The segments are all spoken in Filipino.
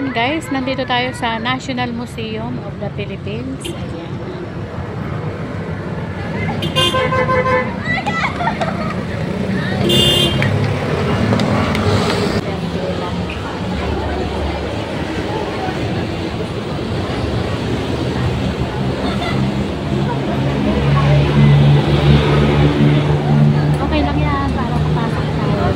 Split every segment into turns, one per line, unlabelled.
Ayan guys, nandito tayo sa National Museum of the Philippines. Ayan. Okay lang yan para kapasok tayo.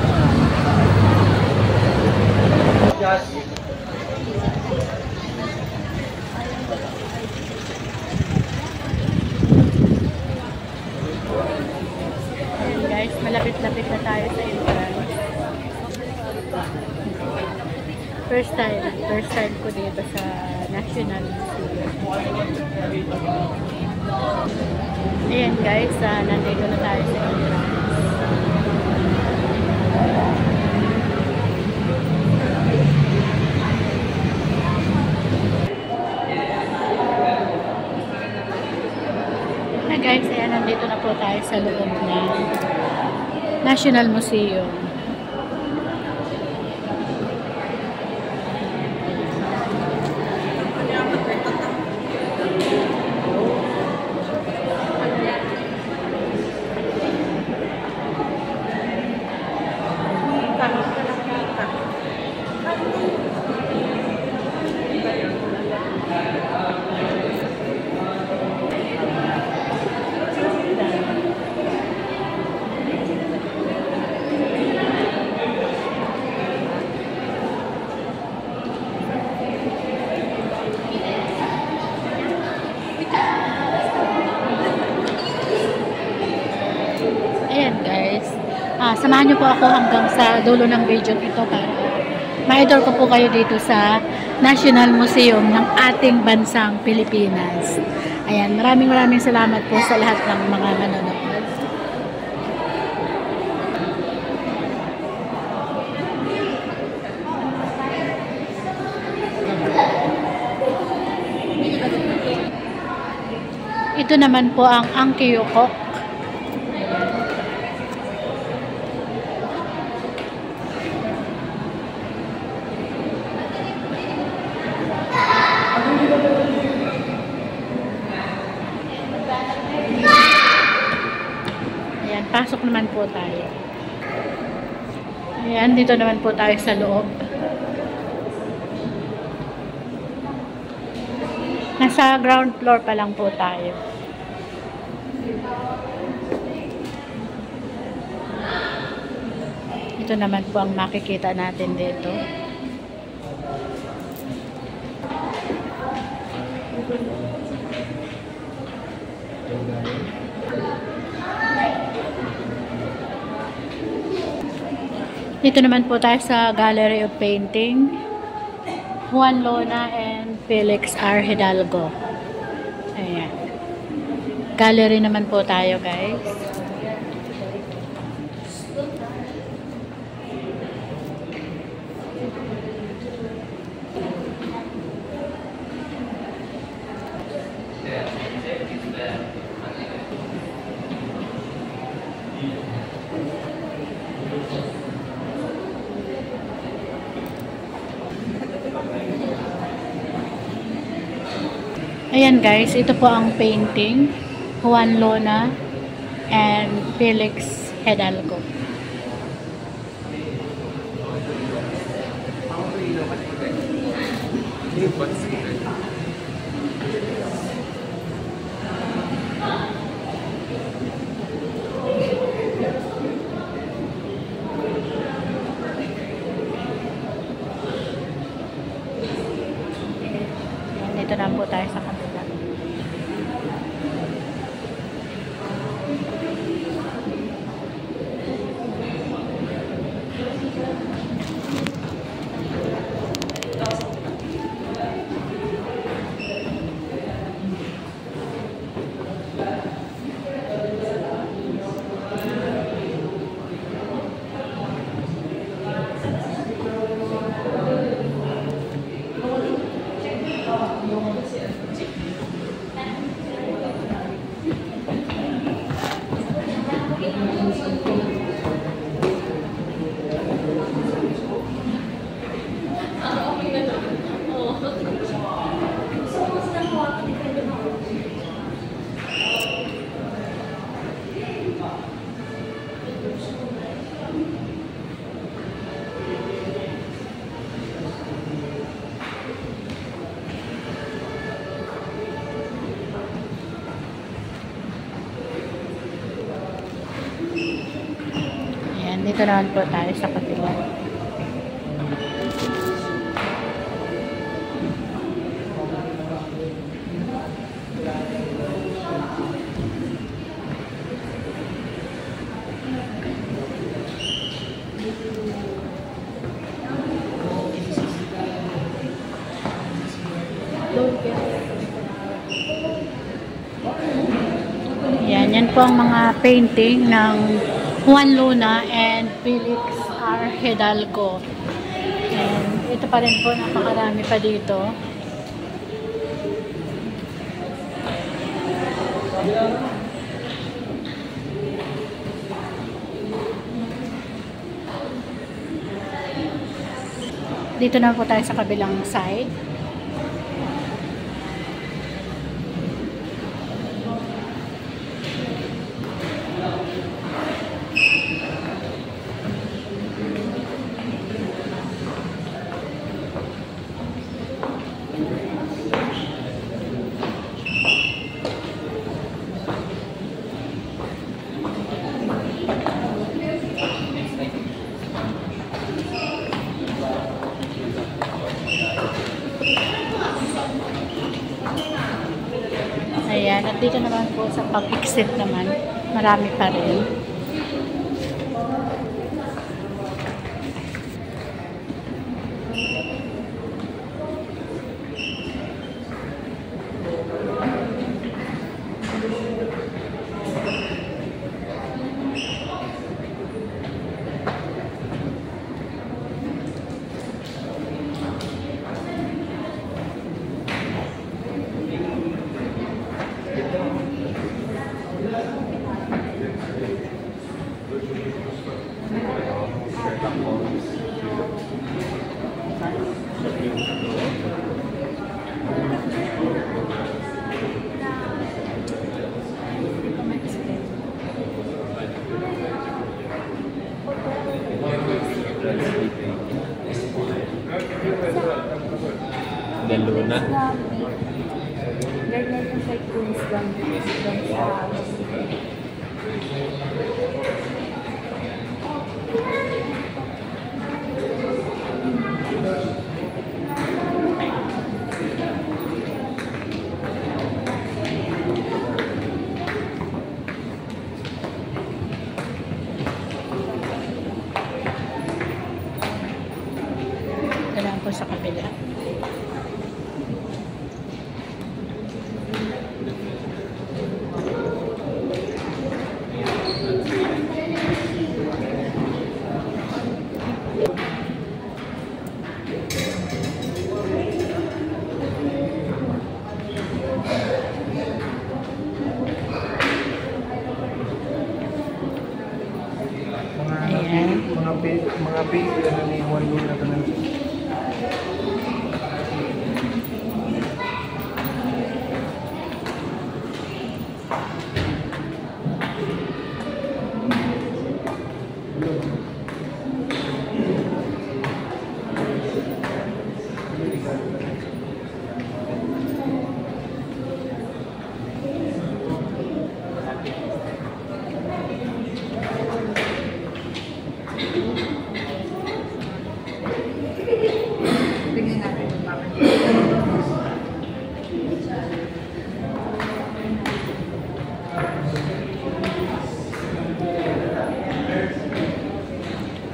Ayan guys, malapit-lapit na tayo sa entrance. First time ko dito sa National Museum. Ayan guys, nandito na tayo sa entrance. Guys, ayan, nandito na po tayo sa loob ng National Museum. Samahan niyo po ako hanggang sa dulo ng video ito para ma-idol ko po kayo dito sa National Museum ng ating bansang Pilipinas. Ayan, maraming salamat po sa lahat ng mga manonood. Ito naman po ang Angkiyokok. Pasok naman po tayo. Ayan, dito naman po tayo sa loob. Nasa ground floor pa lang po tayo. Ito naman po ang makikita natin dito. Dito naman po tayo sa Gallery of Painting, Juan Lona and Felix R. Hidalgo. Ayan. Gallery naman po tayo, guys. Ayan guys, ito po ang painting, Juan Lona and Felix Hidalgo. Dito na po tayo sa kabila. Dito naman po tayo sa kapila. Yan po ang mga painting ng Juan Luna and Felix R. Hidalgo. And ito pa rin po, napakarami pa dito. Dito na po tayo sa kabilang side. Ayan, at dito naman po sa pag-exit naman, marami pa rin.
Del Luna.
Ganyan yung kay Queens lang sa
Kailangan po sa kabila.
Mga page ano ni Juan Luna to ng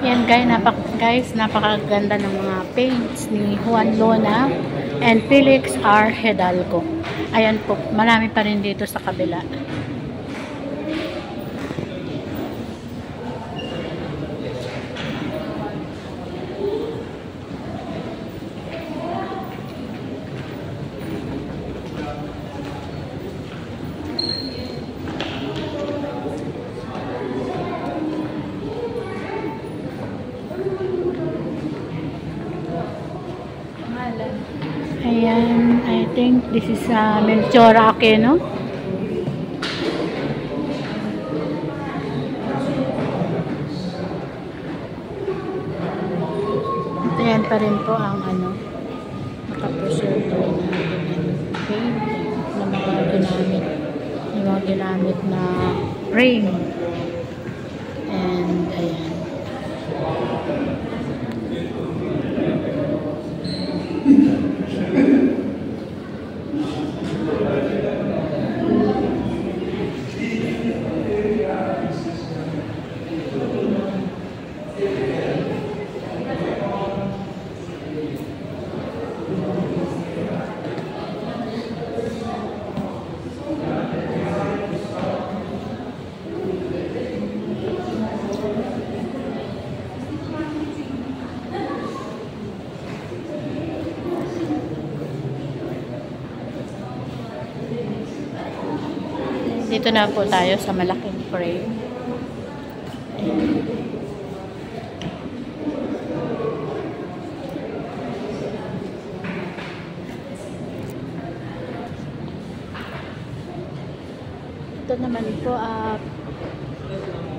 Yan guys, napakaganda ng mga paints ni Juan Luna and Felix R. Hidalgo. Ayan po, marami pa rin dito sa kabila. Ayan, I think this is Melchor Aquino. Ayan pa rin po ang nakapreserve rin natin painting na mga ginamit na frame. And ayan. Dito na po tayo sa malaking frame. Ito naman po,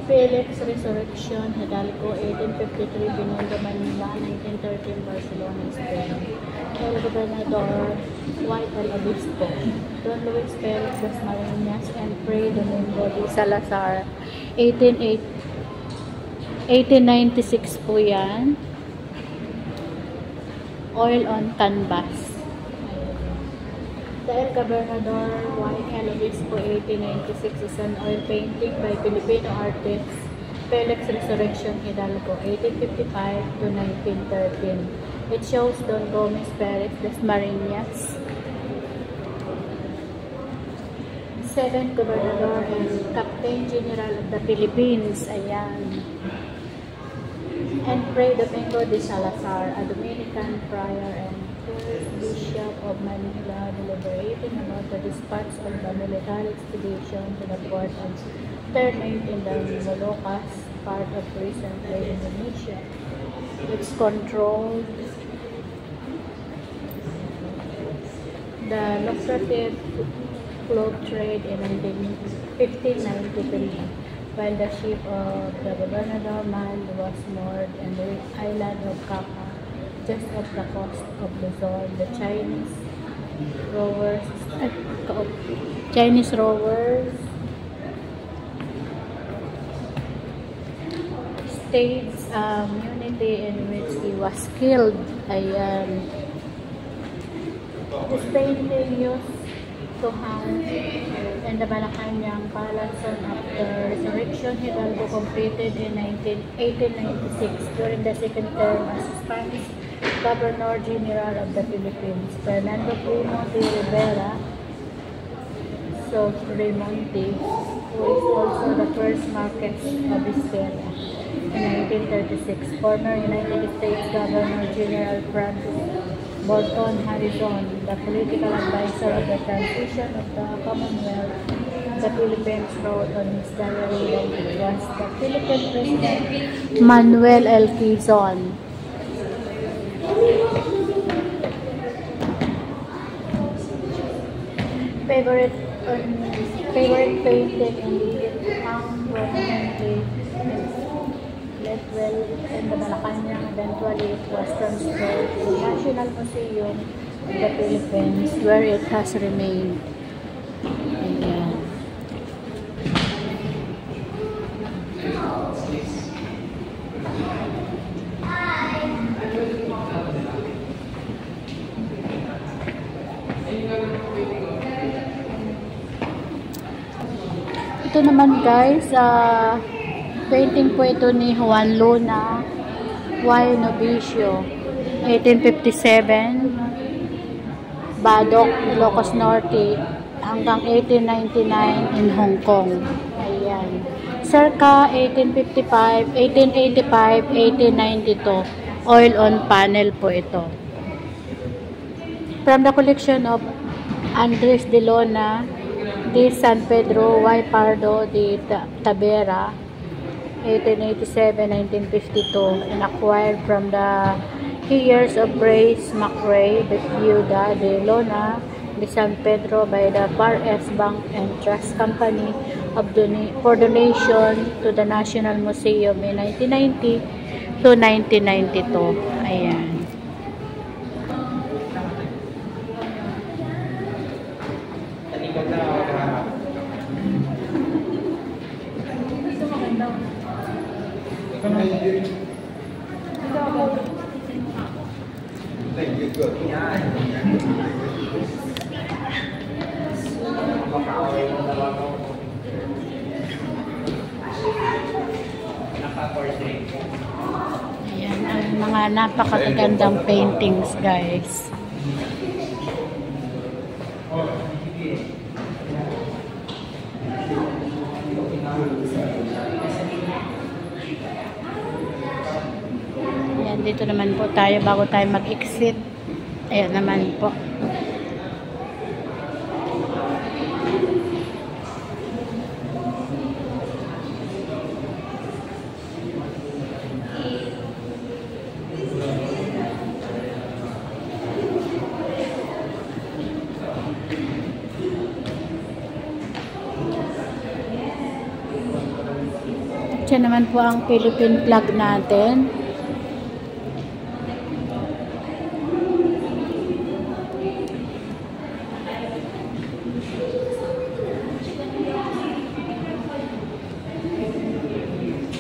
Felix Resurrection, Hidalgo, 1853, Binondo, Manila, 1913, Barcelona, Spain. El Gobernador, White El Obispo, Don Luis Felix Dasmariñas, and Fray Domingo de Salazar, 1896 po yan. Oil on canvas. The El Gobernador, White El Obispo, 1896 is an oil painting by Filipino artist Felix Resurrection Hidalgo, 1855 to 1913. It shows Don Gomez Perez Dasmariñas, 7th Gobernador and Captain General of the Philippines. Ayan. And Fray Domingo de Salazar, a Dominican friar and first Bishop of Manila, deliberating about the dispatch of the military expedition to the port of Ternate in the Moluccas, part of present-day Indonesia. It's controlled the lucrative cloak trade in 1593, while the ship of the Gobernador Mand was moored in the island of Capa, just off the coast of Luzon. The Chinese rowers states unity in which he was killed. Ayan. This painting used to hang in the Malacanang Palace soon after Resurrection Hidalgo completed in 1896 during the second term as Spanish Governor General of the Philippines. Fernando Primo de Rivera, so Remonte, who is also the first Marquess of Vizcaya in 1936. Former United States Governor General Francis Bolton Harrison, the political advisor of the transition of the Commonwealth of the Philippines, wrote on his diary that it was the Philippine President Manuel L. Quezon. Favorite painting in found prominently well in the Malacanang. Eventually it was transferred to the National Museum of the Philippines, where it has remained. Ayan. Ito naman guys, painting po ito ni Juan Luna Y. Novicio, 1857, Badok, Ilocos Norte, hanggang 1899 in Hong Kong. Ayan. Circa 1855, 1885, 1892, oil on panel po ito. From the collection of Andres de Lona de San Pedro Y. Pardo de Tabera, 1887-1952, and acquired from the heirs of Brace McRae de Viuda de Lona de San Pedro by the Far East Bank and Trust Company for donation to the National Museum in 1990 to 1992. Ayan. Ayan, ang mga napakagandang paintings, guys. Ayan, dito naman po tayo bago tayo mag-exit. Ayan naman po. Diyan naman po ang Philippine flag natin.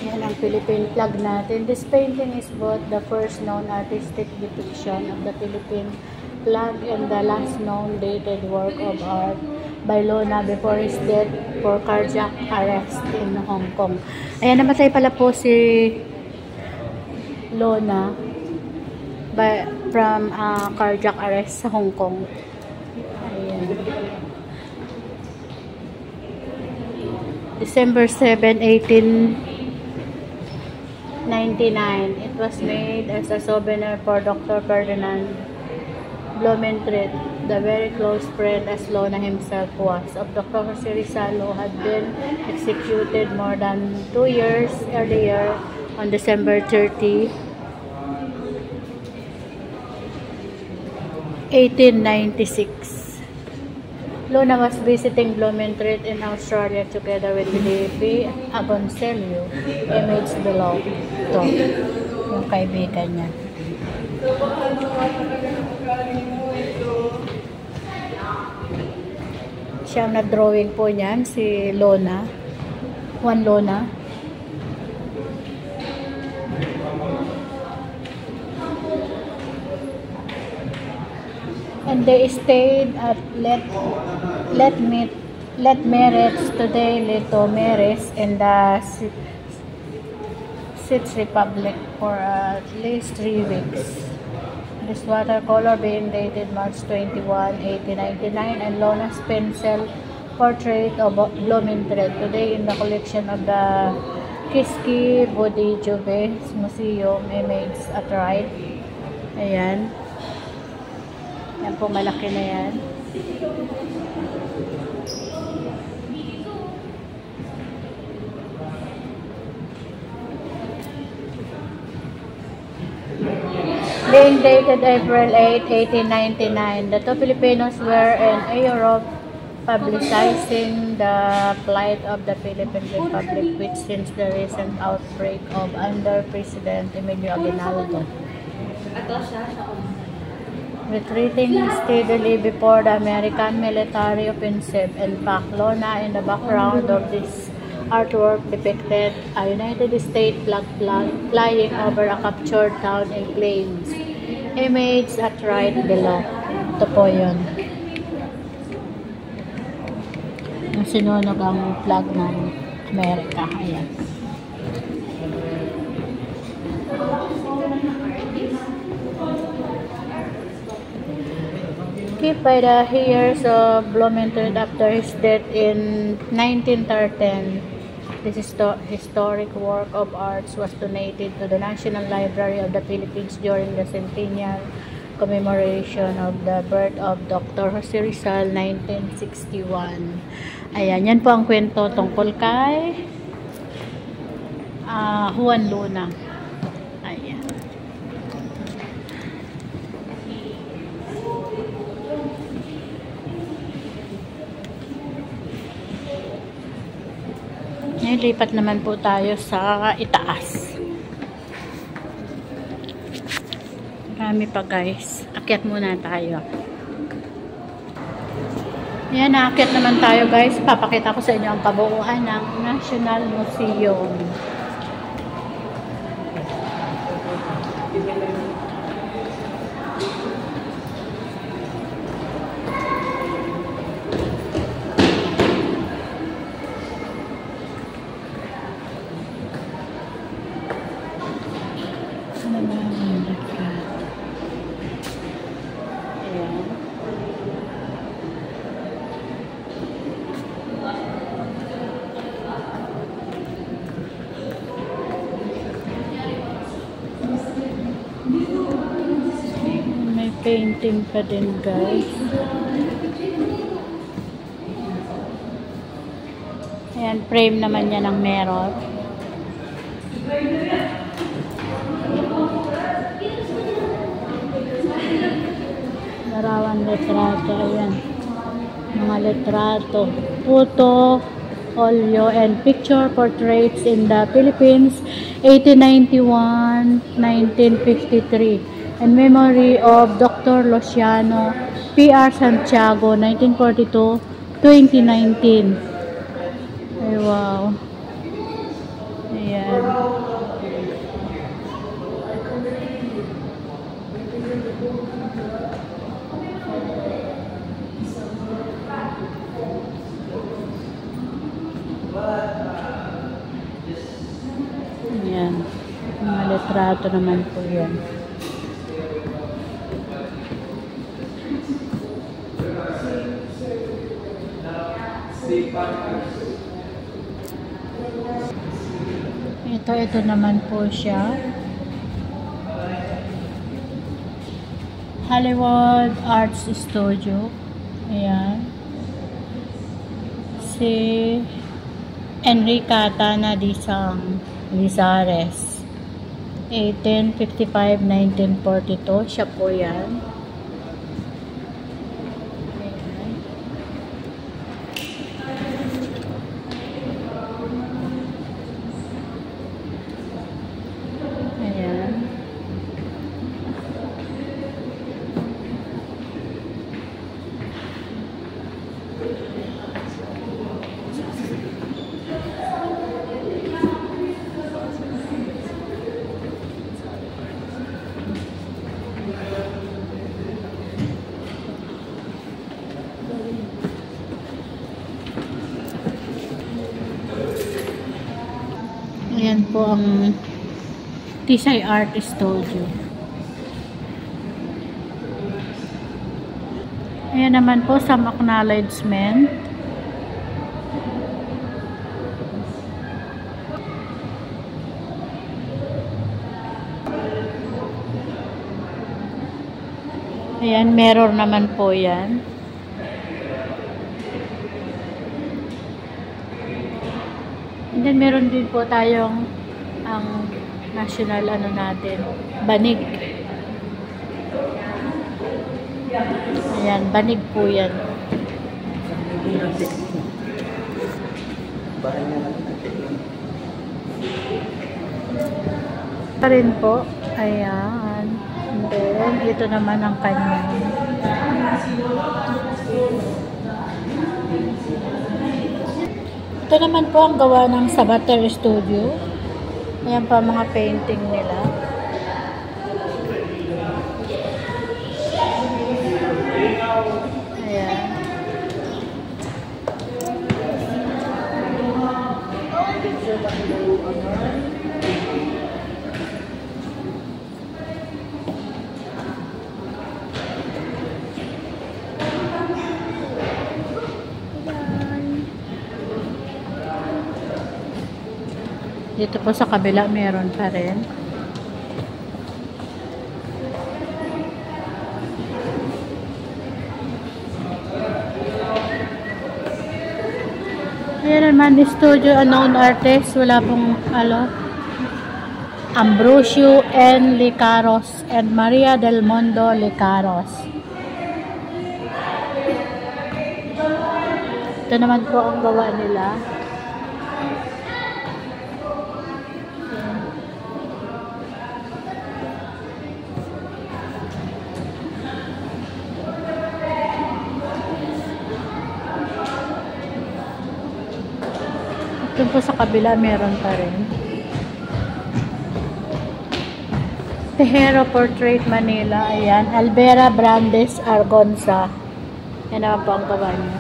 Yan ang Philippine flag natin. This painting is both the first known artistic depiction of the Philippine flag and the last known dated work of art by Lona before his death for cardiac arrest in Hong Kong. Ayan, namatay pala po si Lona from cardiac arrest sa Hong Kong. Ayan. December 7, 1899. It was made as a souvenir for Dr. Ferdinand Blumentritt, the very close friend as Lona himself was, of Dr. Jose Rizal, who had been executed more than 2 years earlier on December 30, 1896. Lona was visiting Blumentritt in Australia together with Felipe Agoncillo, image below. Ito, yung kaibigan niya. Siya ang nag-drawing po niyan, si Lona. Juan Lona. And they stayed at Let Meretz, today Leto Meres, in the Sixth Republic for at least 3 weeks. This watercolor being dated March 21, 1899, and Lona's pencil portrait of Blumentritt today in the collection of the Kiski Bodijube Museum, image at right. Ayan. Yan po, malaki na yan. Being dated April 8, 1899, the two Filipinos were in Europe publicizing the plight of the Philippine Republic, which since the recent outbreak of under President Emilio Aguinaldo, retreating steadily before the American military offensive. In fact, Lona in the background of this artwork depicted a United States flag flying over a captured town in flames. Image at right below. Ito po yun. Yung sinunog ang flag ng Amerika. Ayan. Kept by the heirs of Blumentritt after his death in 1913. This historic work of arts was donated to the National Library of the Philippines during the centennial commemoration of the birth of Dr. Jose Rizal, 1961. Ayan, yan po ang kwento tungkol kay Juan Luna. Ayan. Ngayon, lipat naman po tayo sa itaas. Marami pa, guys. Akyat muna tayo. Ayan, naakyat naman tayo, guys. Papakita ko sa inyo ang kabuuan ng National Museum. painting pa din, guys. Ayan, frame naman yan ng meron. Larawan litrato, ayan. Mga litrato. Photo, oleo, and picture portraits in the Philippines, 1891-1953. In memory of Dr. Luciano P.R. Santiago, 1942-2019. Ay, wow. Ayan. Ayan. Mga litrato naman po yan. Ito naman po siya. Hollywood Arts Studio. Ayan. Si Enricata Nadisang Lizares. 1855-1942. Siya po yan. Ayan po ang Tisay Art Studio. Ayan naman po some acknowledgement. Ayan, mirror naman po yan. And then meron din po tayong ang national ano natin, banig. Ayan, banig po yan. Pa rin po. Ayan. And then, ito naman ang kanyang ito naman po ang gawa ng Sabater Studio. Ayan pa mga painting nila. Ayan. Dito po sa kabila meron pa rin. Ayan naman, studio unknown artist. Wala pong Ambrosio N. Licaros and Maria del Mundo Licaros. Ito naman po ang gawa nila. Doon po sa kabila meron pa rin. Tejero Portrait Manila. Ayan. Alvera Brandes Argonza. Yan naman po ang gawa niya.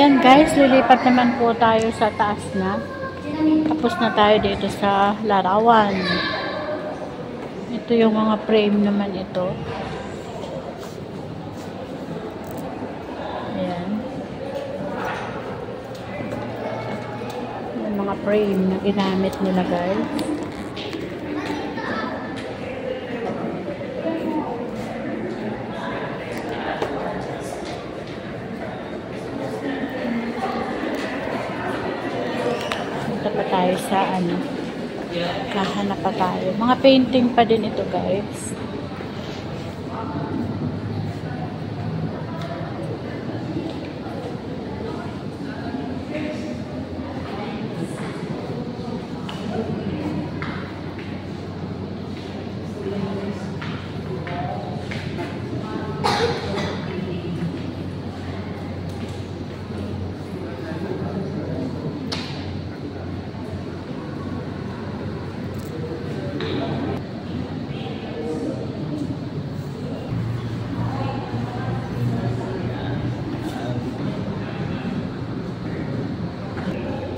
Ayan guys, lilipat naman po tayo sa taas na. Tapos na tayo dito sa larawan. Ito yung mga frame naman ito. Ayan. Yung mga frame na ginamit nila guys. Pa tayo sa kahanap pa tayo. Mga painting pa din ito guys.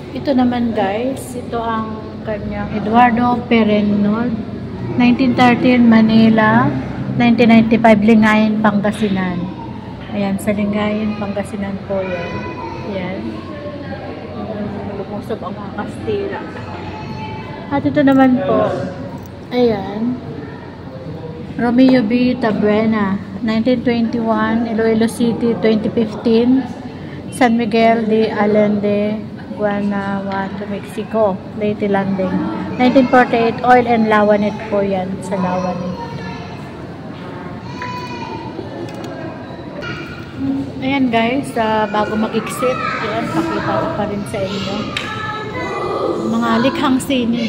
Ito naman guys, ito ang kanyang Eduardo Perenol, 1913 Manila, 1995 Lingayen, Pangasinan. Ayan, sa Lingayen, Pangasinan po yan. Ayan. Lumusob ang mga Kastila. At ito naman po, ayan, Romeo B. Tabuena, 1921, Iloilo City, 2015, San Miguel de Allende, Guanajuato, Mexico, Leyte Landing. 1948, Oil and Lawanet po yan, sa Lawanet. Ayan guys, bago mag-exit, ayan, pakita ko pa rin sa inyo. Mga likhang sini.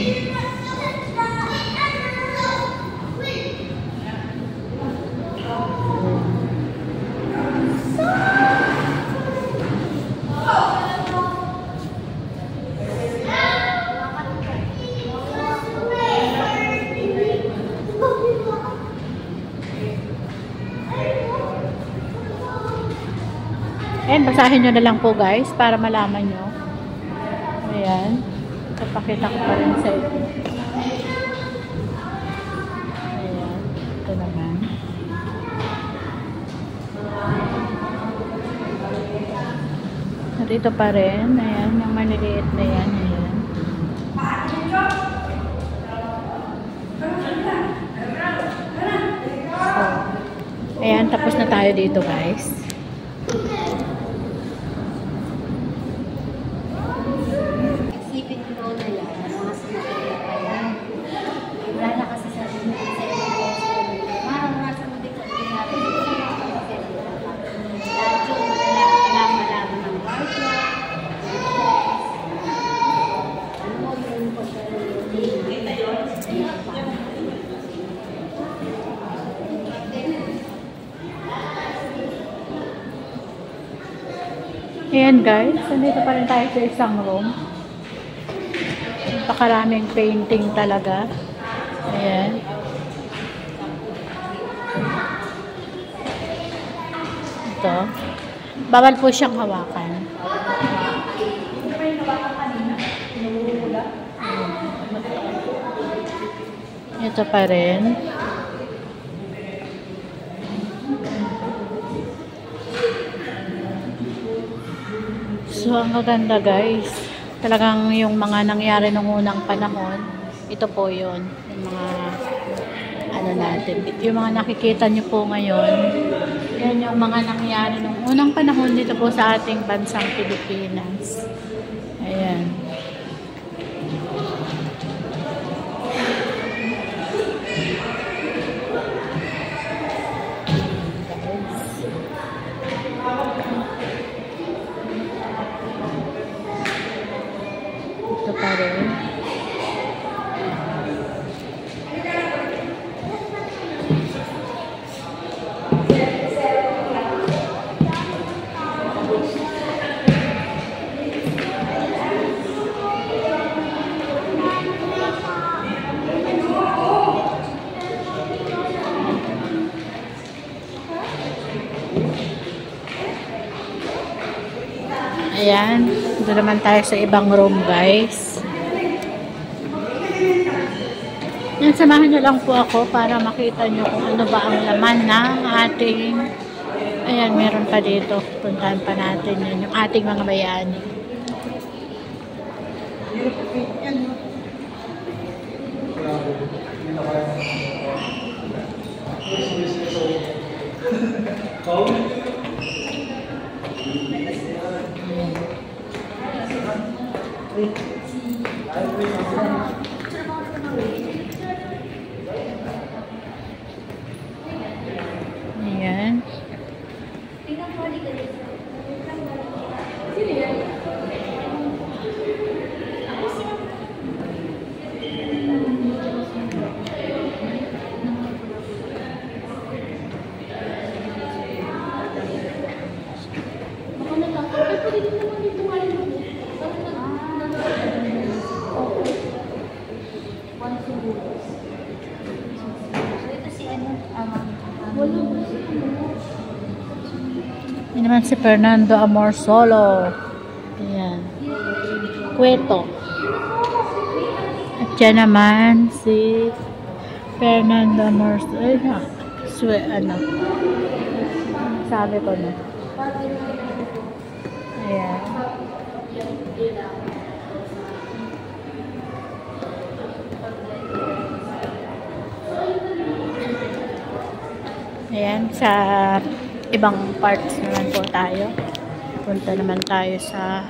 Ayan, basahin nyo na lang po guys para malaman nyo. Ayan. Papakita ko pa rin sa inyo. Ayan. Ito naman. Dito pa rin. Ayan. Yung maliliit na yan. Ayan. So, ayan. Tapos na tayo dito guys. Ayan guys, nandito pa rin tayo sa isang room. Napakaraming painting talaga. Ayan. Ito. Bawal po siyang hawakan. Ito pa rin. So, ang maganda guys, talagang yung mga nangyari nung unang panahon, ito po yun, yung mga ano natin, yung mga nakikita nyo po ngayon, yan yung mga nangyari nung unang panahon dito po sa ating bansang Pilipinas. Ayan. Ito pa rin. Ayan. Doon naman tayo sa ibang room, guys. Yan, samahan nyo lang po ako para makita nyo kung ano ba ang laman ng ating... Ayan, meron pa dito. Puntahan pa natin yun. Yung ating mga bayani. Ayan. Yan naman si Fernando Amor Solo. Ayan. Cueto. At yan naman si Fernando Amor Solo. Ay, ano. Sabi ko na. Ayan. Ayan, sa ibang parts naman po tayo. Punta naman tayo sa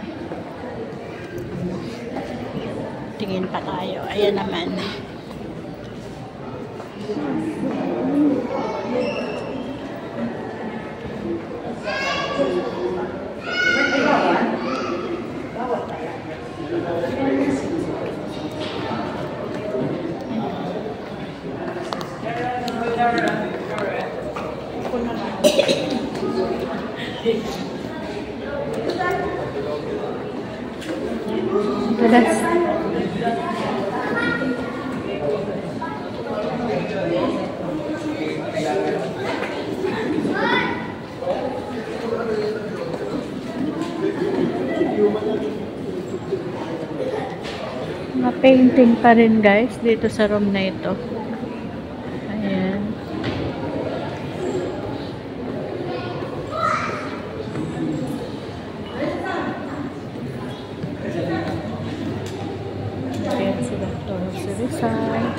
tingin pa tayo. Ayan naman. That's mga painting pa rin, guys, dito sa room na ito. Ayan. Ayan si Dr. Jose Rizal.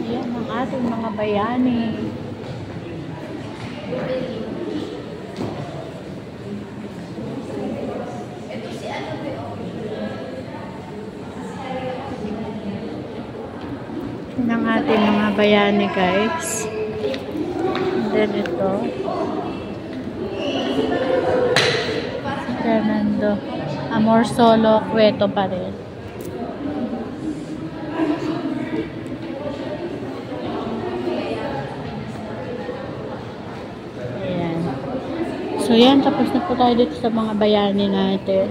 Yan ang ating mga bayani. Yan ang ating mga bayani, guys. And then ito. Si Fernando Amor Solo, Cueto pa rin. Ayan. So yan, tapos na po tayo dito sa mga bayani natin.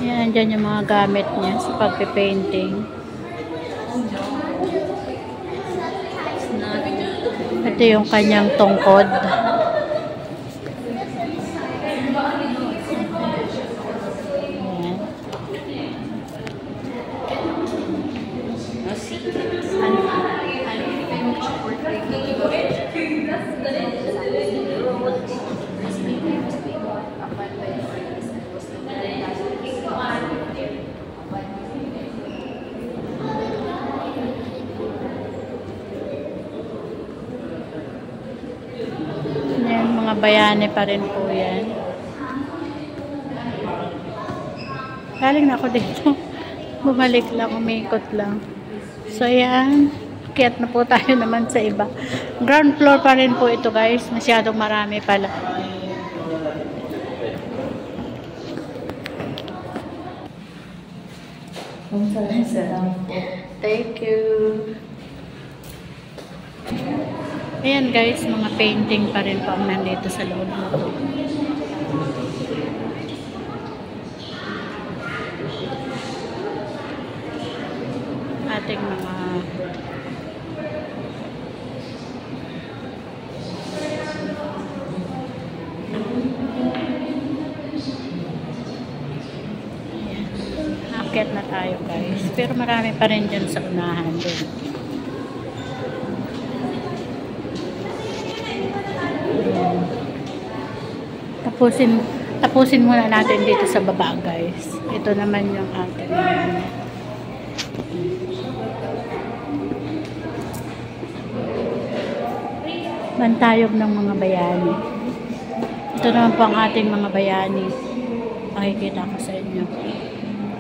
Yan, dyan yung mga gamit niya sa pagpipainting. Ito yung kanyang tungkod. Yan, mga bayani pa rin po yan. Galing na ako dito. Bumalik lang, umikot lang. So, ayan. Kiyat na po tayo naman sa iba. Ground floor pa rin po ito, guys. Masyadong marami pala. Thank you. Ayan, guys. Mga painting pa rin po ang nandito sa loob nito. Ating mga akit na tayo, guys. Pero marami pa rin dyan sa unahan din. Tapusin muna natin dito sa baba, guys. Ito naman yung ating bantayog ng mga bayani. Ito naman po ang ating mga bayani. Makikita ko sa inyo.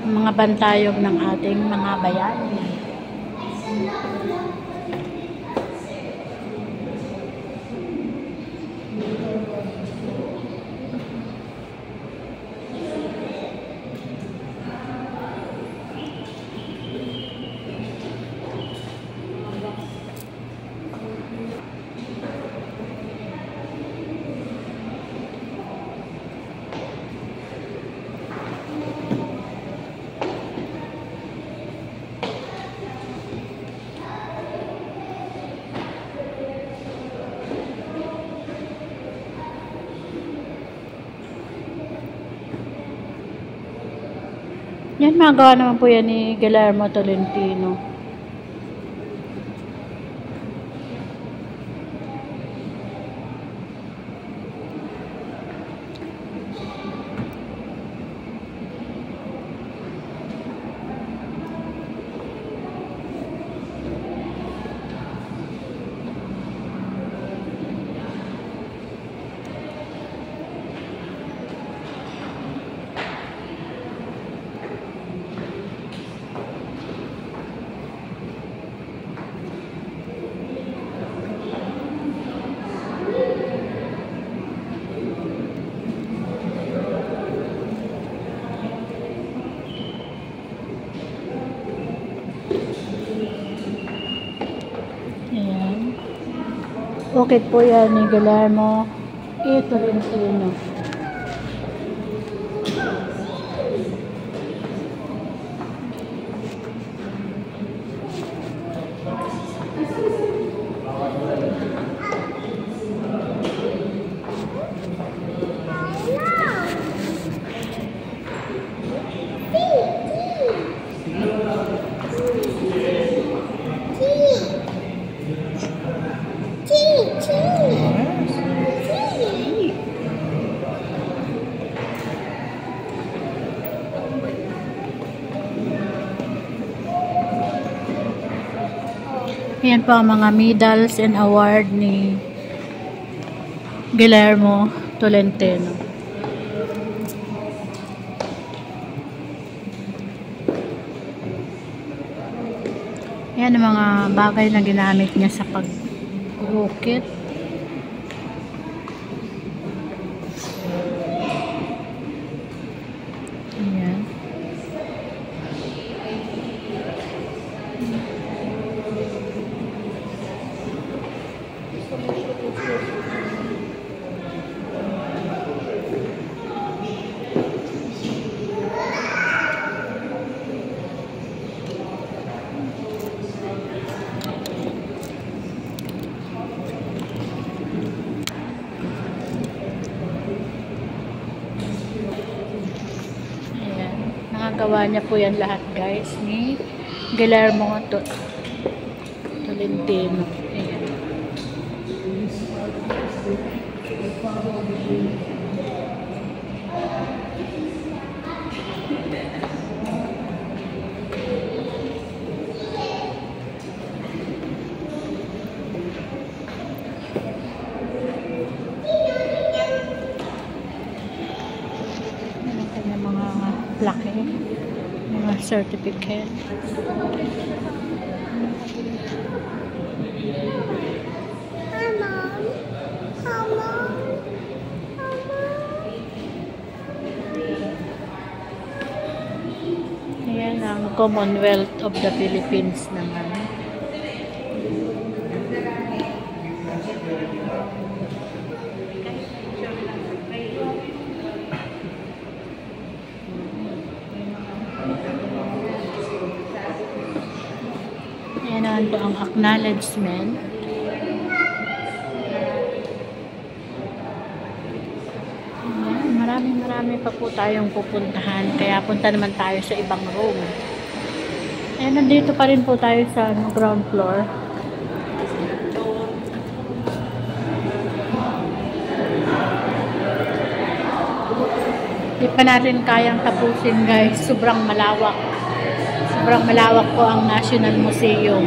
Mga bantayog ng ating mga bayani. Yan, magawa naman po yan ni Guillermo Tolentino. Okay po yan ni Guillermo Tolentino. Yan po ang mga medals and award ni Guillermo Tolentino. Yan ang mga bagay na ginamit niya sa pag-ukit. Ayan. Gawa niya po yan lahat, guys, ni Guillermo Tolentino. Ayan. Mga plaque. certificate. Ayan ang Commonwealth of the Philippines naman. Ayan naman po ang acknowledgement. Marami pa po tayong pupuntahan. Kaya punta naman tayo sa ibang room. Ayan, nandito pa rin po tayo sa ground floor. Hindi pa natin kayang tapusin, guys. Sobrang malawak. Sobrang malawak po ang National Museum.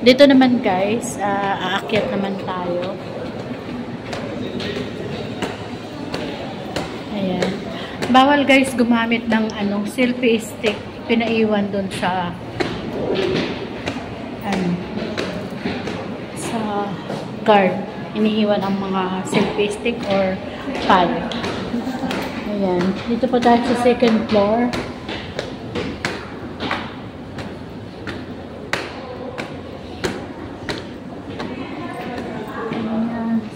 Dito naman, guys, aakyat naman tayo. Ayan. Bawal, guys, gumamit ng selfie stick. Pinaiwan dun sa sa guard. Iniiwan ang mga selfie stick or pad. Ayan. Dito po tayo sa second floor.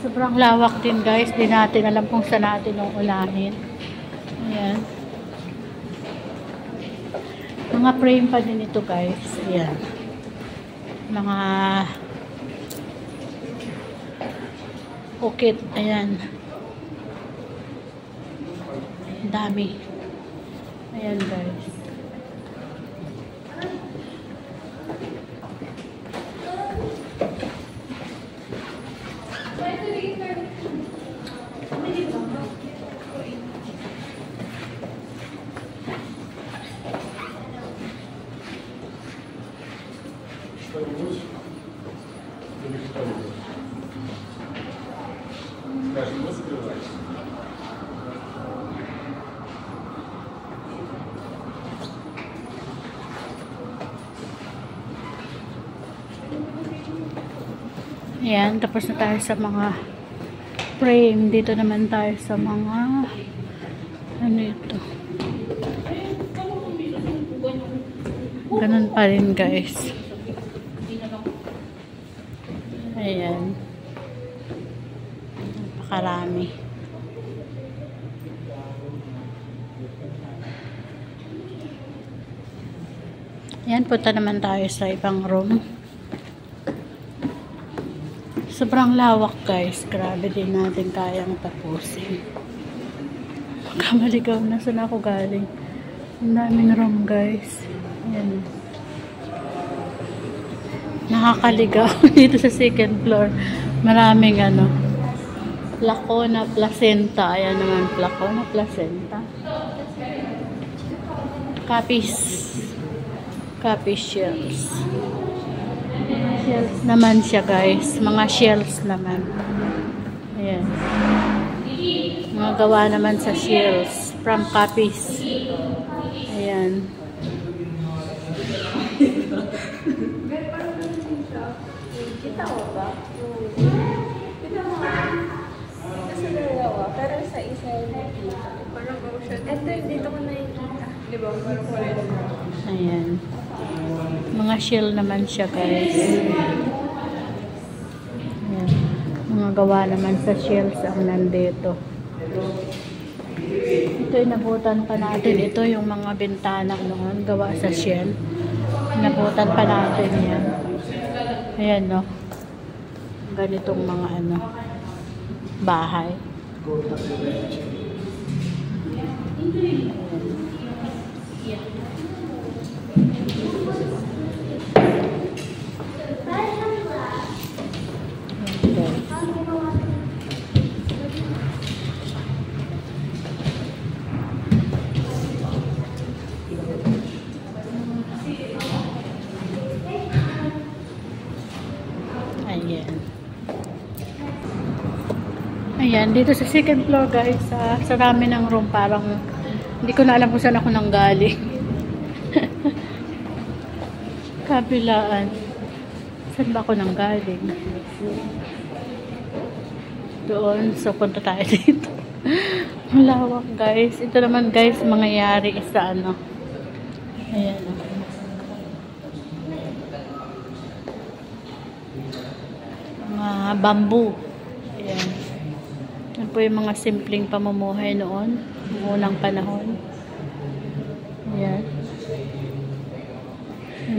Sobrang lawak din, guys. Di natin alam kung saan natin yung ulahin. Ayan. Mga frame pa din ito, guys. Ayan. Mga pocket. Ayan. Dami. Ayan, guys. Ayan, tapos na tayo sa mga frame. Dito naman tayo sa mga ano ito. Ganun pa rin, guys. Ayan. Napakarami. Ayan, punta naman tayo sa ibang room. Sobrang lawak, guys. Grabe din natin kayang tapusin. Kamaligaw na. Saan ako galing? Ang daming room, guys. Ayan. Nakakaligaw dito sa second floor. Maraming Placona Placenta. Ayan naman, Placona Placenta. Capiz shells. Shells naman siya, guys. Mga shells naman. Ayan. Mga gawa naman sa shells. From Capiz. Ayan.
Kita mo ba? Kita mo nga. Kasi dalawa. Pero sa isa yung nakita. Parang ocean. Ito, dito ko nakikita. Diba? Parang wala.
Ayan. Mga shell naman siya, guys. Ayan. Mga gawa naman sa shells ang nandito. Ito yung nabutan pa natin. Ito yung mga bintana noon. Gawa sa shell. Nabutan pa natin yan. Ayan, no? Ganitong mga bahay. Ayan, dito sa second floor guys, sa dami ng room, parang hindi ko na alam kung saan ako nanggaling. Kabilaan. Saan ba ako nanggaling? Doon, so punta tayo dito. Malawak guys. Ito naman guys, mangyayari sa ano. Ayan. Mga bamboo. Ayan. Yan po yung mga simpleng pamumuhay noon. Noong unang panahon. Ayan.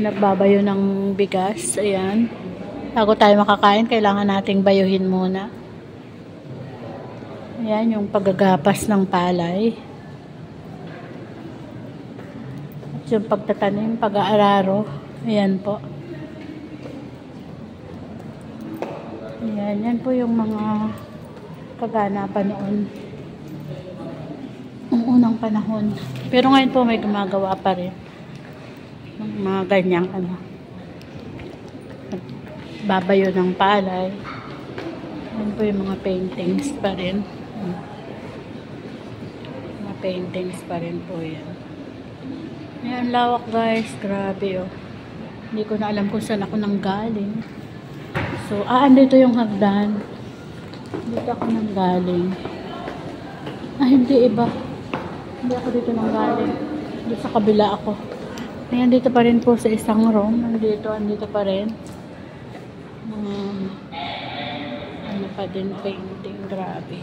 Nagbabayo ng bigas. Ayan. Bago tayo makakain, kailangan nating bayuhin muna. Ayan, yung paggagapas ng palay. At yung pagtatanim, pag-aararo. Ayan po. Ayan, yan po yung mga kaganapan noon. Ang unang panahon. Pero ngayon po may gumagawa pa rin. Mga ganyang ano. Babayo ng palay. Yan po yung mga paintings pa rin. Mga paintings pa rin po yan. Ayan, lawak guys. Grabe oh. Hindi ko na alam kung saan ako nanggaling. So, andito yung hagdan. Dito ako nanggaling. Hindi iba. Hindi ako dito nanggaling. Dito sa kabila ako. Ayan, dito pa rin po sa isang room. Andito pa rin. Ano pa din painting. Grabe.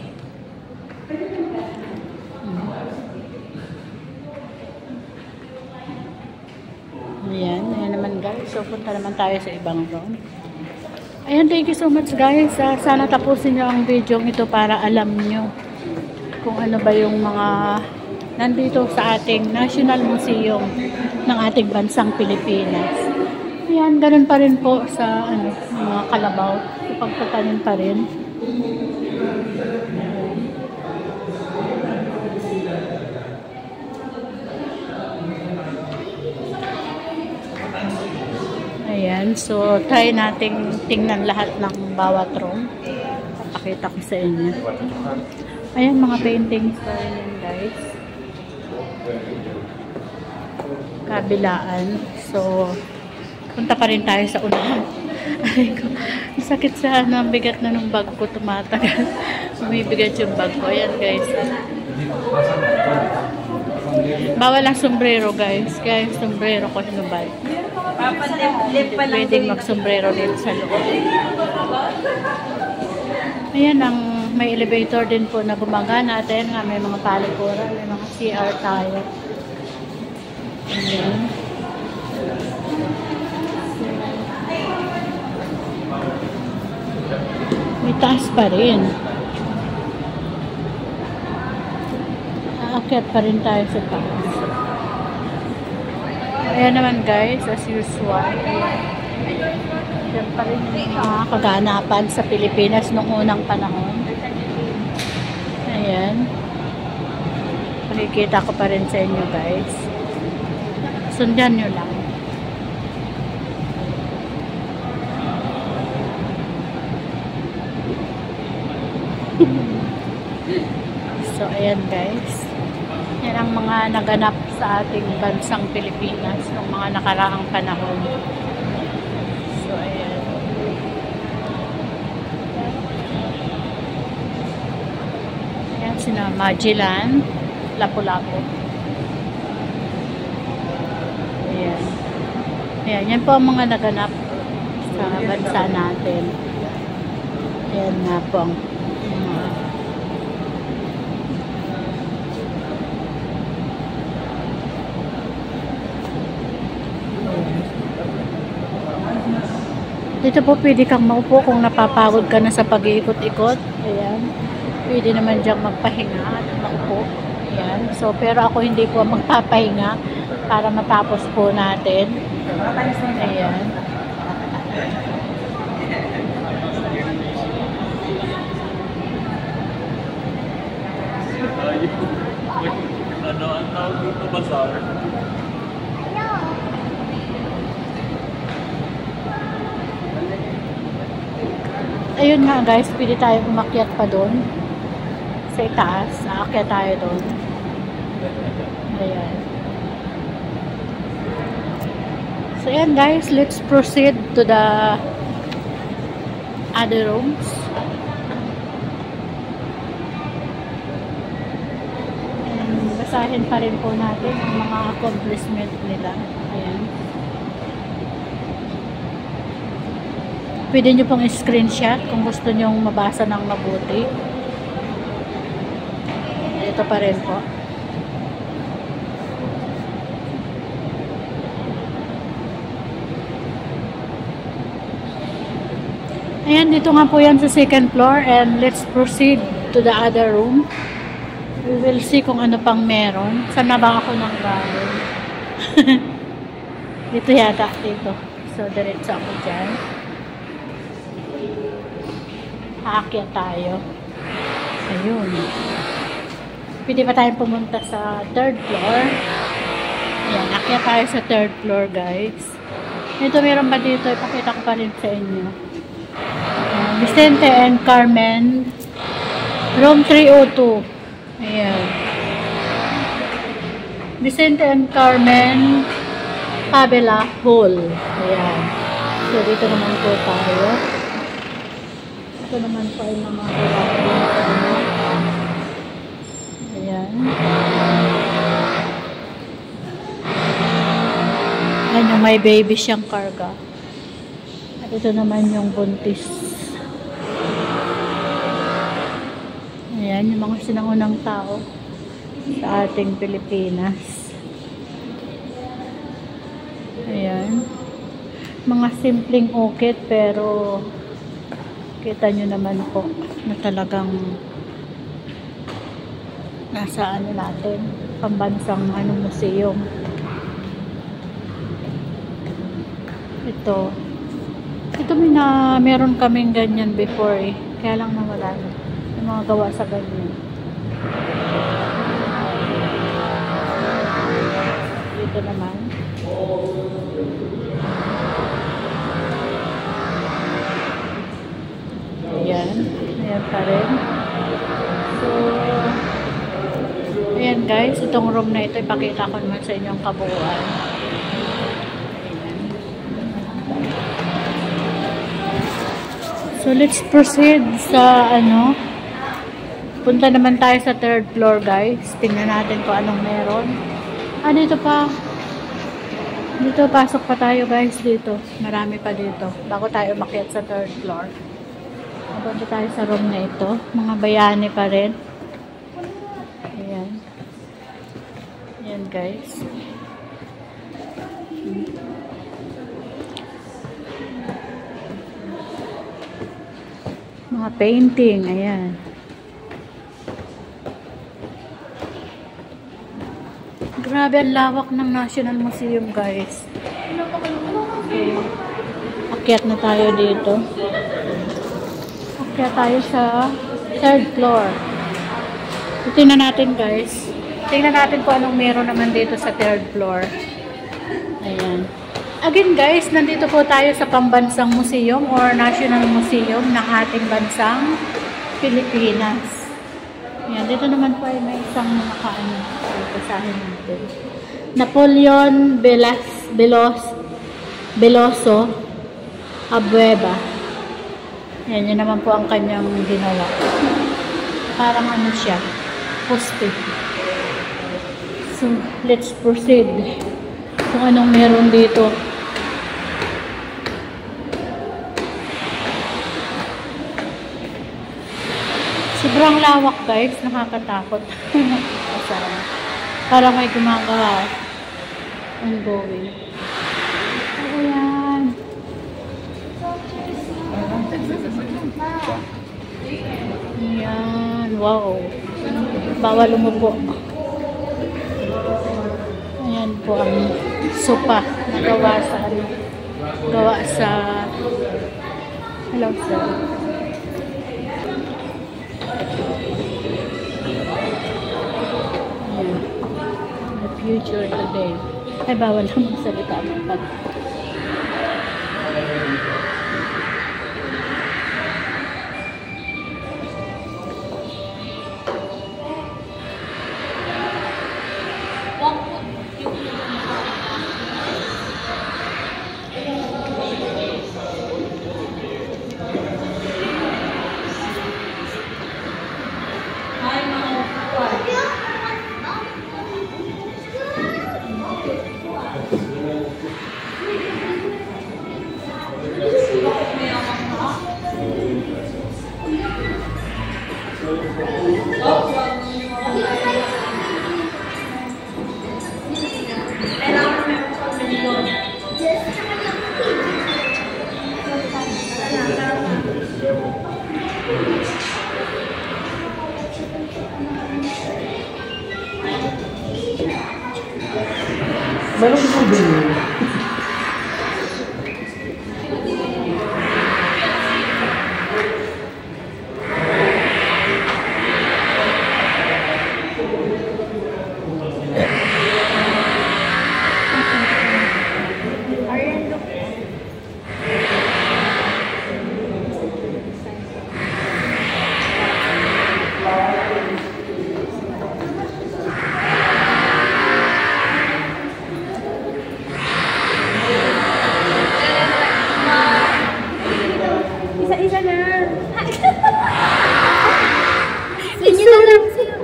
Ayan naman guys. So, punta naman tayo sa ibang room. Ayan, thank you so much guys. Sana tapusin nyo ang video ito para alam nyo kung ano ba yung mga nandito sa ating National Museum ng ating bansang Pilipinas. Ayan, ganun pa rin po sa mga kalabaw. Pagtatanim pa rin. Ayan, so try nating tingnan lahat ng bawat room. Papakita ko sa inyo. Ayan, mga paintings pa rin guys. Kabilaan. So, punta pa rin tayo sa unahan. Aray ko, sakit sa ang bigat na ng bag ko, tumatagal. Bumibigat yung bag ko. Ayan guys. Bawal ang sombrero guys. Kaya yung sombrero ko hinubad. Pwedeng mag-sombrero dito sa loob. Ayan, may elevator din po na gumagana. At ayan nga, may mga palikuran, may mga CR tayo. Ayan. May taas pa rin. Aakyat pa rin tayo sa taas. Ayan naman guys, as usual. Ayan pa rin yung mga kaganapan sa Pilipinas noong unang panahon. Ayan. Makikita ko pa rin sa inyo guys. Sundan nyo lang. So, ayan guys. Yan ang mga naganap sa ating bansang Pilipinas noong mga nakaraang panahon. So, ayan. Ayan, sina Magellan, Lapu-Lapu. Ayan. Ayan, yan po ang mga naganap sa bansa natin. Ayan nga po ang dito po pwede kang maupo kung napapagod ka na sa pag-iikot-ikot. Ayan. Pwede naman diyang magpahinga at maupo. Ayan. So, pero ako hindi po magpapahinga para matapos po natin. Ayan.
Ano ang tawag dito, bazaar?
Ayun nga guys, pwede tayo umakyat pa doon. sa itaas. Aakyat tayo doon. Ayan. So ayan guys, let's proceed to the other rooms. And basahin pa rin po natin ang mga accomplishment nila. Ayan. Pwede nyo pong screenshot kung gusto nyo mabasa ng mabuti. Ito pa rin po. Ayan, dito nga po yan sa second floor and let's proceed to the other room. We will see kung ano pang meron. Saan na ba ako nang galing? Dito yata, dito. So, diretso ako dyan. Aakyat tayo. Ayun. Pwede pa tayong pumunta sa third floor. Ayan, aakyat tayo sa third floor, guys. Ito, meron ba dito? Ipakita ko pa rin sa inyo. Vicente and Carmen, room 302. Ayan. Vicente and Carmen, Pabela Hall. Ayan. So, dito naman po tayo. Ito naman po ay mga ayan. Ayan yung may baby siyang karga. At ito naman yung buntis. Ayan, yung mga sinangunang tao sa ating Pilipinas. Ayan. Mga simpleng ukit pero kita nyo naman po na talagang nasa ano natin, pambansang museum. Ito meron kaming ganyan before eh. Kaya lang nawala na. Yung mga gawa sa ganyan. Dito naman. Ayan. Ayan pa rin. So, ayan guys. Itong room na ito, ipakita ko naman sa inyong kabuuan. So, let's proceed sa ano. Punta naman tayo sa third floor, guys. Tingnan natin kung anong meron. Ah, dito pa. Dito, pasok pa tayo, guys, dito. Marami pa dito. Bago tayo umakyat sa third floor. Punta tayo sa room na ito. Mga bayani pa rin. Ayan. Ayan, guys. Mga painting, ayan. Grabe ang lawak ng National Museum, guys. Okay. Akyat na tayo dito. Akyat tayo sa third floor. Tingnan natin, guys. Tingnan natin kung anong meron naman dito sa third floor. Ayan. Again guys, nandito po tayo sa pambansang museum or national museum ng ating bansang Pilipinas. Ayan, dito naman po ay may isang nakaano. Basahin natin. Napoleon Veloso Abueva. Ayan, yun naman po ang kanyang ginawa. Parang ano siya, poste. So, let's proceed. Kung anong meron dito. Sobrang lawak guys, nakakatakot. Para may gumagawa. Ongoing. Ayan. Ayan. Wow. Bawal umupo. Ayan po ang sopa na gawa sa ano. Gawa sa hello sir. Ayan. The future today. Ay, bawal lang magsalita ng pag.
Meron po din.
Isa-isa na.
Sige na lang. Sa'yo.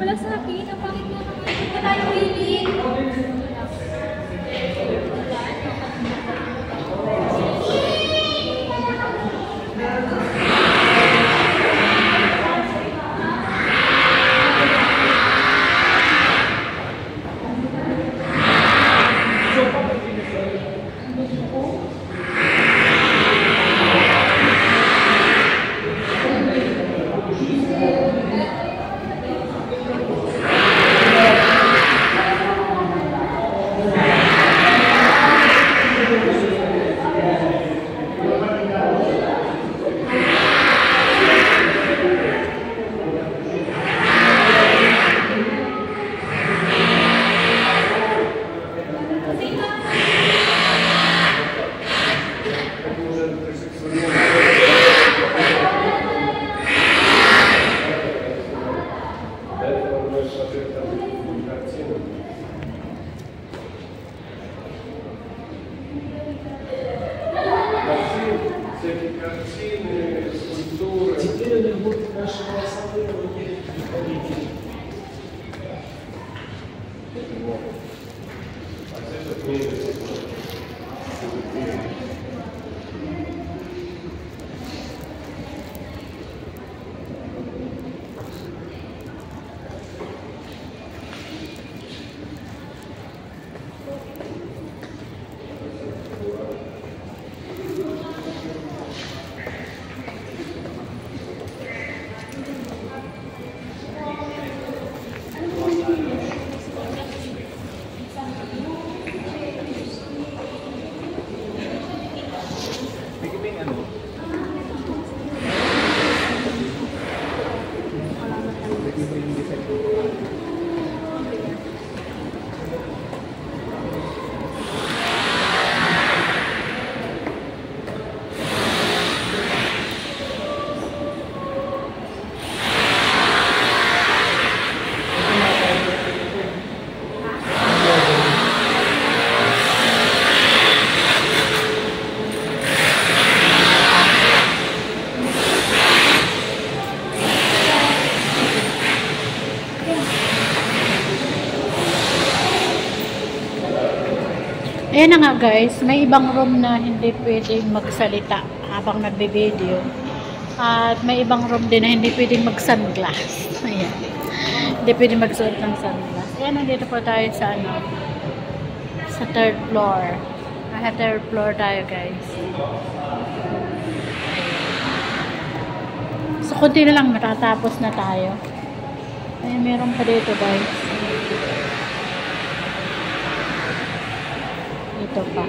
Wala sa akin. Ang pangit mo naman. Hindi tayo willing.
Картины, скульптуры.
Теперь они будут наши голосовые руководители.
Ayan na nga guys, may ibang room na hindi pwedeng magsalita habang nagbe-video. At may ibang room din na hindi pwedeng mag-sunglass. Ayan. Hindi pwedeng magsuot ng sunglass. Ayan, nandito po tayo sa ano, sa third floor. Nasa third floor tayo guys. So, kunti na lang matatapos na tayo. Ayan, meron pa dito guys. Ito pa.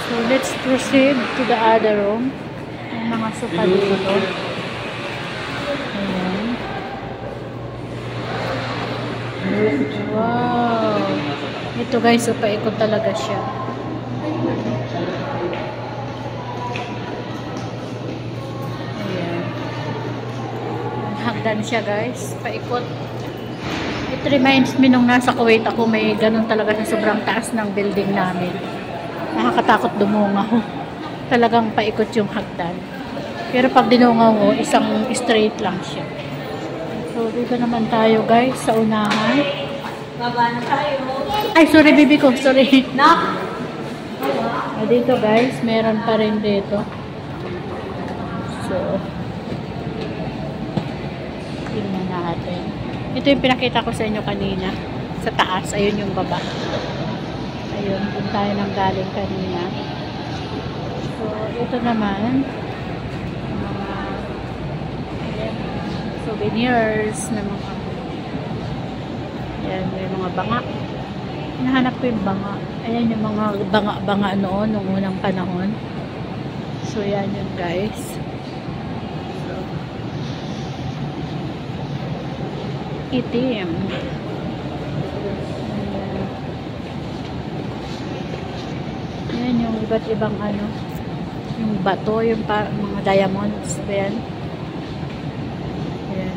So, let's proceed to the other room. May mga sofa dito. Ayan. Wow! Ito guys, so paikot talaga siya. Hagdan siya guys, paikot. It reminds me nung nasa Kuwait ako, may ganun talaga sa sobrang taas ng building namin. Nakakatakot dumungaw. Talagang paikot yung hagdan. Pero pag dinungaw mo, isang straight lang siya. So dito naman tayo guys, sa unahan.
Baba na tayo.
Ay, sorry baby ko, sorry.
Nak!
Dito guys, meron pa rin dito. So, tingnan natin. Ito yung pinakita ko sa inyo kanina. Sa taas, ayun yung baba. Ayun, doon tayo nang galing kanina. So, ito naman, mga souvenirs na mga, yan, may mga banga. Hinahanap ko yung banga. Ayan yung mga banga-banga noon, nung unang panahon. So, yan yun guys. Itim. Yan yung iba't ibang ano, yung bato, yung mga diamonds. Ayan. Ayan.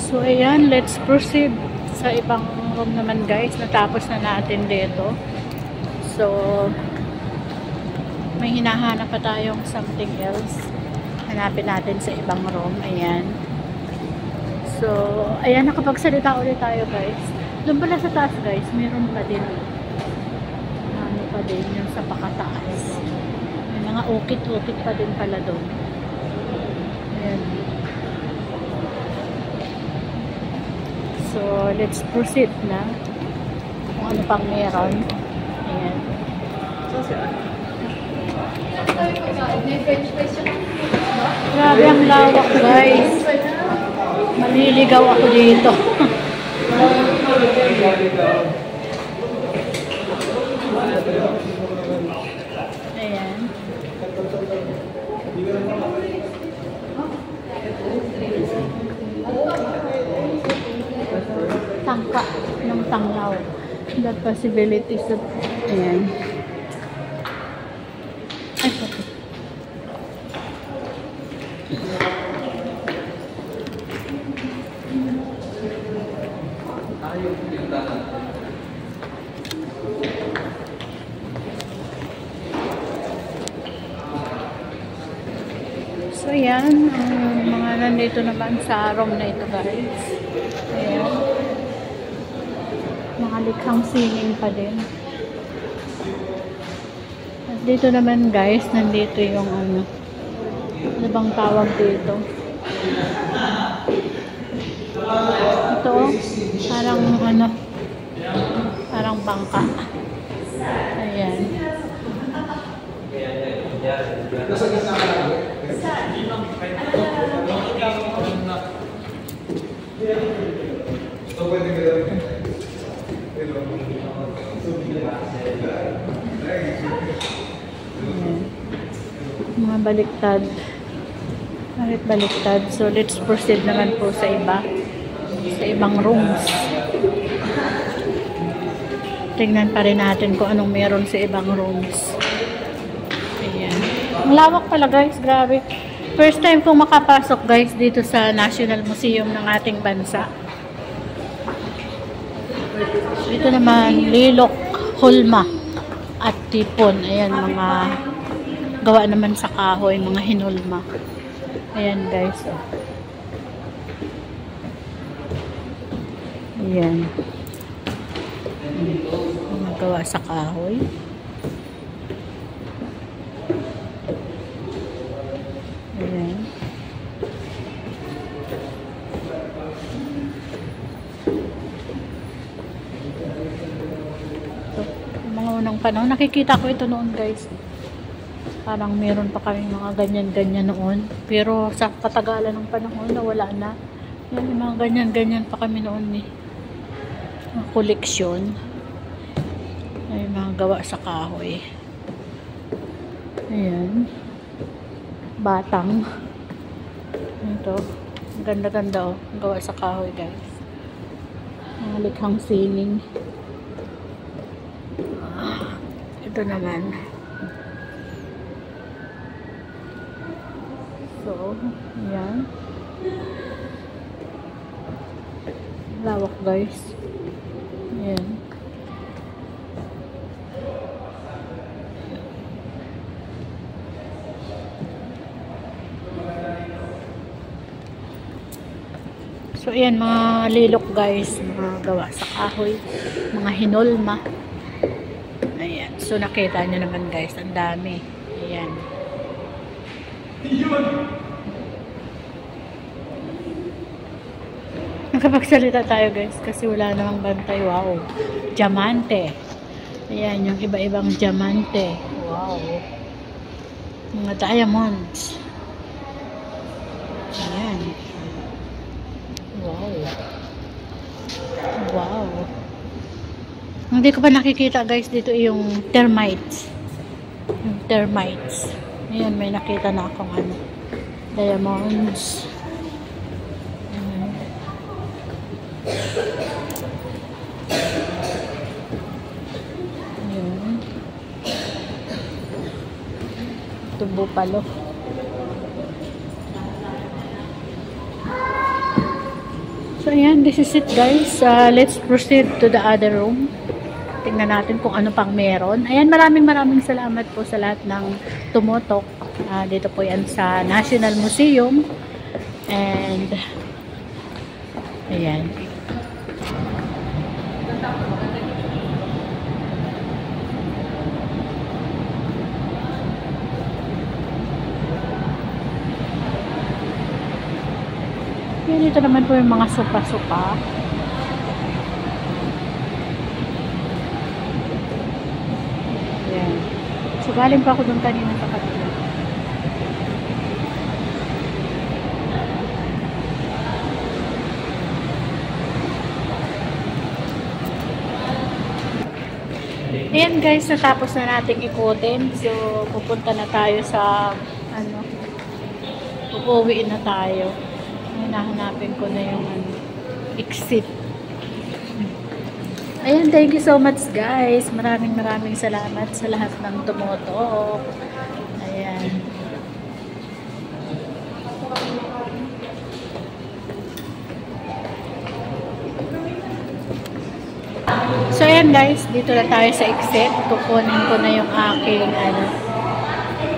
So, ayan, let's proceed sa ibang room naman guys. Natapos na natin dito. So, may hinahanap pa tayong something else. Hanapin natin sa ibang room. Ayan. So, ayan, nakapagsalita ulit tayo guys. Doon pala sa taas guys, meron pa din. Ano pa din yung sa pakataas. May mga ukit-ukit pa din pala doon. Ayan. So, let's proceed na. Kung ano pang meron. Ayan. Grabe ang lawak guys. Maliligaw ako dito. Ayan. Tangka ng tanglaw. The possibilities of, ayan. Ay, pati. So, ayan. Mga nandito naman sa room na ito, guys. Ayan. Mga likhang singing pa din. At dito naman, guys, nandito yung ano bang tawag dito? Ito, parang ano, parang bangka. Ayan. Mga baliktad. Baliktad. So, let's proceed naman po sa iba. Sa ibang rooms. Tingnan pa rin natin kung anong meron sa ibang rooms. Ayan. Ang lawak pala guys. Grabe. First time kong makapasok guys dito sa National Museum ng ating bansa. Dito naman, Lilok, Hulma at Tipon. Ayan, mga gawa naman sa kahoy, mga hinulma. Ayan guys. Ayan. Mga gawa sa kahoy. Ayan. So, mga unang panahon, nakikita ko ito noon guys. Parang meron pa kami mga ganyan-ganyan noon. Pero sa katagalan ng panahon, wala na. Yan, yung mga ganyan-ganyan pa kami noon eh. Mga koleksyon. Ay, mga gawa sa kahoy. Ayan. Batang. Ito. Ganda-ganda oh. Gawa sa kahoy guys. Mga likhang sining. Ito naman. So, yan. Lawak guys. Yan. So, ayan mga lilok guys. Mga gawa sa kahoy. Mga hinulma. Ayan. So, nakita nyo naman guys. Ang dami. Ayan. Nakapagsalita tayo guys kasi wala namang bantay. Wow. Diamante. Ayan, yung iba-ibang diamante. Wow. Mga diamonds. Ayan. Wow. Wow. Hindi ko pa nakikita guys dito yung termites. Yung termites. Ayan, may nakita na akong ano. Diamonds. Ayan. Tubo palo. So ayan, this is it guys. Let's proceed to the other room. Tingnan natin kung ano pang meron. Ayan, maraming salamat po sa lahat ng tumutok. Dito po yan sa National Museum. And ayan. Yan, ito naman po yung mga sopa-sopa. Yan. So, galing pa ako doon kanina sa kanila. Ayan guys, natapos na nating ikutin. So, pupunta na tayo sa, uuwiin na tayo. Hinahanapin ko na yung exit. Ayan, thank you so much guys. Maraming salamat sa lahat ng tumutok. Ayan. So ayan guys, dito na tayo sa exit. Kukunin ko na yung aking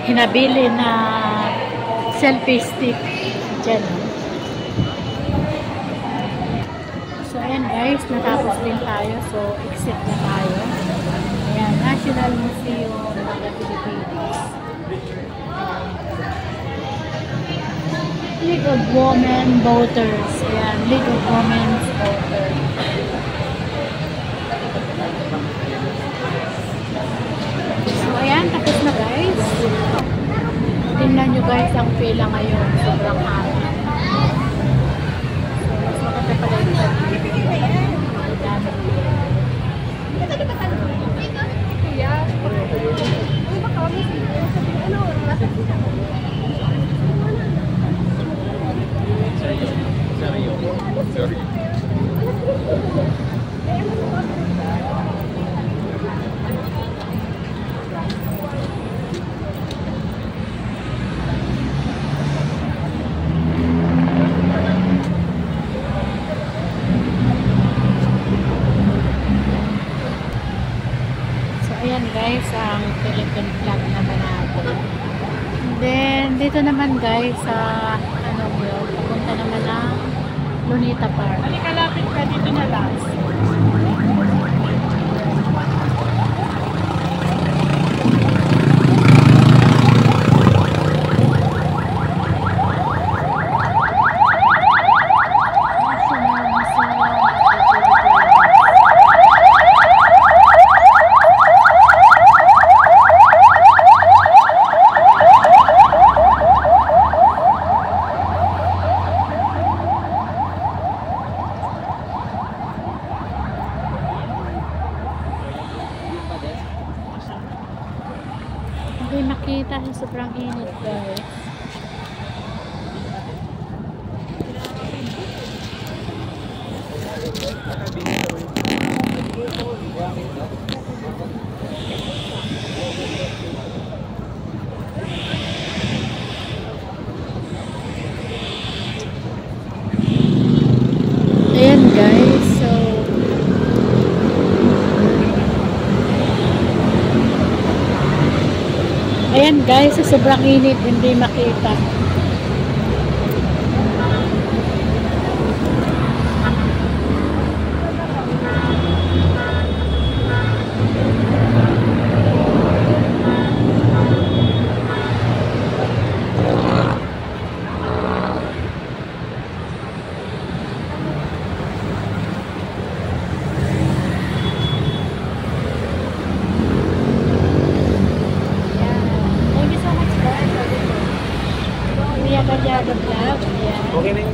hinabili na selfie stick. Diyan. So ayan guys, natapos din tayo. So exit na tayo. Ayan, National Museum of the Philippines. League of Women Voters. Ayan, League of Women's Voters. So ayan, tapos na guys. Tingnan nyo guys ang pila ngayon. Sobrang haba. So, mas maganda pala yung guys, ang Philippine flag naman natin. Then, dito naman guys, sa pupunta naman ng Lunita Park. Halika, lapit ka dito na last. Hindi makita sa sobrang init guys. Ayan guys, so ayan guys, sa sobrang init, hindi makita. Kuya Gallardo Vlog. Ayan.
Okay na yun.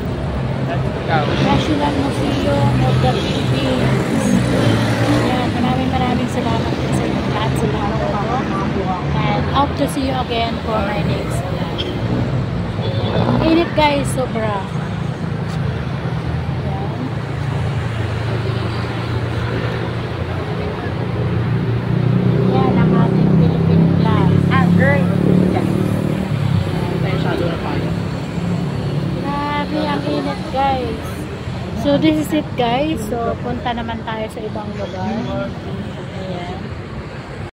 National Museum of the Philippines. Ayan, maraming salamat po sa inyo lahat sa lahat po. And hope to see you again for my next vlog. Init guys, sobra. Ayan. Yan ang ating Philippine flag. Grabe, ang init guys. So this is it guys. So punta naman tayo sa ibang lugar.